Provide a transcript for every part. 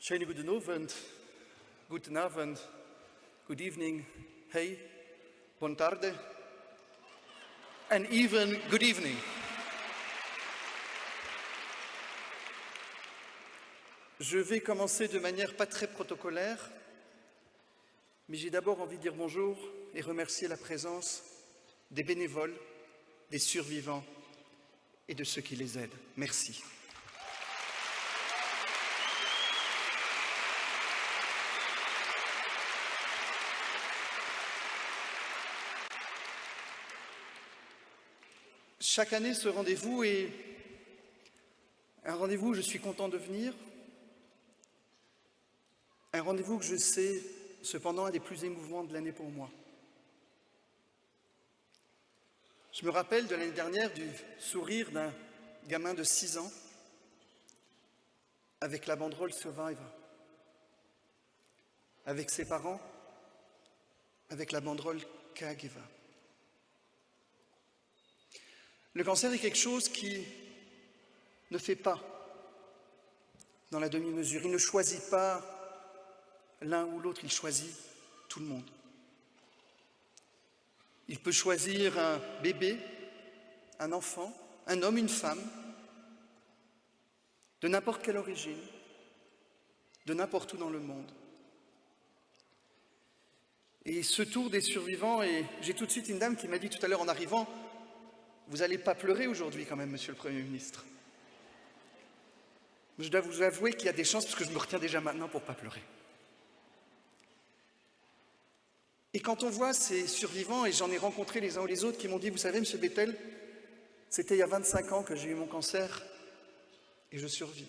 Schönen guten Abend, guten Abend, good evening, hey, bonne tarde, and even good evening. Je vais commencer de manière pas très protocolaire, mais j'ai d'abord envie de dire bonjour et remercier la présence des bénévoles, des survivants et de ceux qui les aident. Merci. Chaque année, ce rendez-vous est un rendez-vous où je suis content de venir, un rendez-vous que je sais, cependant, un des plus émouvants de l'année pour moi. Je me rappelle de l'année dernière du sourire d'un gamin de 6 ans avec la banderole Survivor, avec ses parents, avec la banderole Caregiver. Le cancer est quelque chose qui ne fait pas dans la demi-mesure. Il ne choisit pas l'un ou l'autre, il choisit tout le monde. Il peut choisir un bébé, un enfant, un homme, une femme, de n'importe quelle origine, de n'importe où dans le monde. Et ce tour des survivants, et j'ai tout de suite une dame qui m'a dit tout à l'heure en arrivant, vous n'allez pas pleurer aujourd'hui quand même, Monsieur le Premier ministre. Je dois vous avouer qu'il y a des chances, parce que je me retiens déjà maintenant pour ne pas pleurer. Et quand on voit ces survivants, et j'en ai rencontré les uns ou les autres qui m'ont dit, vous savez, Monsieur Bettel, c'était il y a 25 ans que j'ai eu mon cancer et je survis.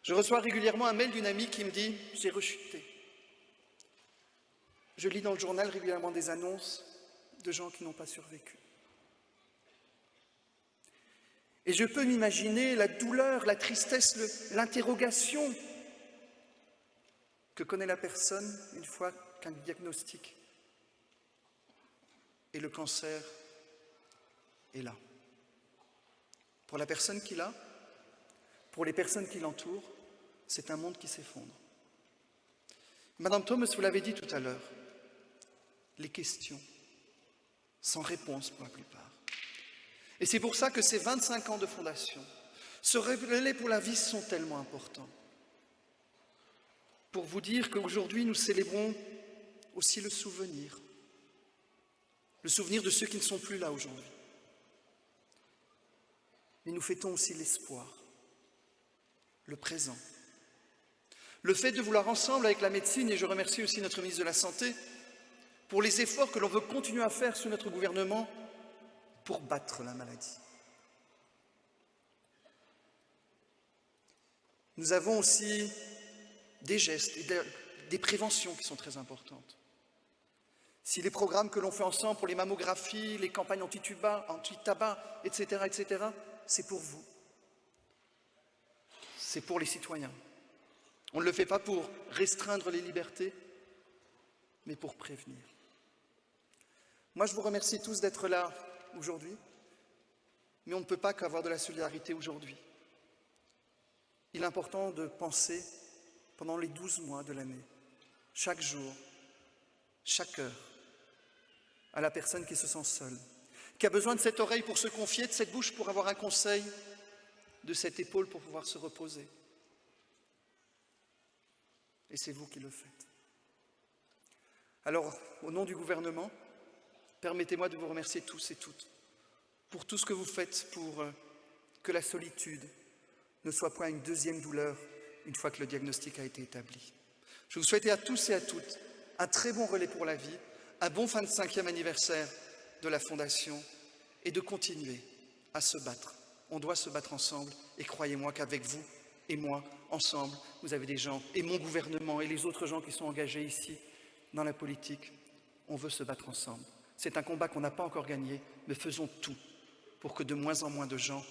Je reçois régulièrement un mail d'une amie qui me dit, j'ai rechuté. Je lis dans le journal régulièrement des annonces de gens qui n'ont pas survécu. Et je peux m'imaginer la douleur, la tristesse, l'interrogation que connaît la personne une fois qu'un diagnostic et le cancer est là. Pour la personne qui l'a, pour les personnes qui l'entourent, c'est un monde qui s'effondre. Madame Thomas, vous l'avez dit tout à l'heure, les questions sans réponse pour la plupart. Et c'est pour ça que ces 25 ans de fondation, ce relais pour la vie sont tellement importants. Pour vous dire qu'aujourd'hui, nous célébrons aussi le souvenir de ceux qui ne sont plus là aujourd'hui. Mais nous fêtons aussi l'espoir, le présent. Le fait de vouloir ensemble avec la médecine, et je remercie aussi notre ministre de la Santé, pour les efforts que l'on veut continuer à faire sous notre gouvernement pour battre la maladie. Nous avons aussi des gestes et des préventions qui sont très importantes. Si les programmes que l'on fait ensemble pour les mammographies, les campagnes anti-tabac, etc., c'est pour vous. C'est pour les citoyens. On ne le fait pas pour restreindre les libertés, mais pour prévenir. Moi, je vous remercie tous d'être là aujourd'hui, mais on ne peut pas qu'avoir de la solidarité aujourd'hui. Il est important de penser pendant les 12 mois de l'année, chaque jour, chaque heure, à la personne qui se sent seule, qui a besoin de cette oreille pour se confier, de cette bouche pour avoir un conseil, de cette épaule pour pouvoir se reposer. Et c'est vous qui le faites. Alors, au nom du gouvernement, permettez-moi de vous remercier tous et toutes pour tout ce que vous faites pour que la solitude ne soit point une deuxième douleur une fois que le diagnostic a été établi. Je vous souhaite à tous et à toutes un très bon relais pour la vie, un bon 25e anniversaire de la Fondation et de continuer à se battre. On doit se battre ensemble et croyez-moi qu'avec vous et moi, ensemble, vous avez des gens, et mon gouvernement et les autres gens qui sont engagés ici dans la politique, on veut se battre ensemble. C'est un combat qu'on n'a pas encore gagné, mais faisons tout pour que de moins en moins de gens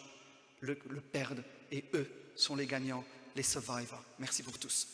le perdent et eux sont les gagnants, les survivors. Merci pour tous.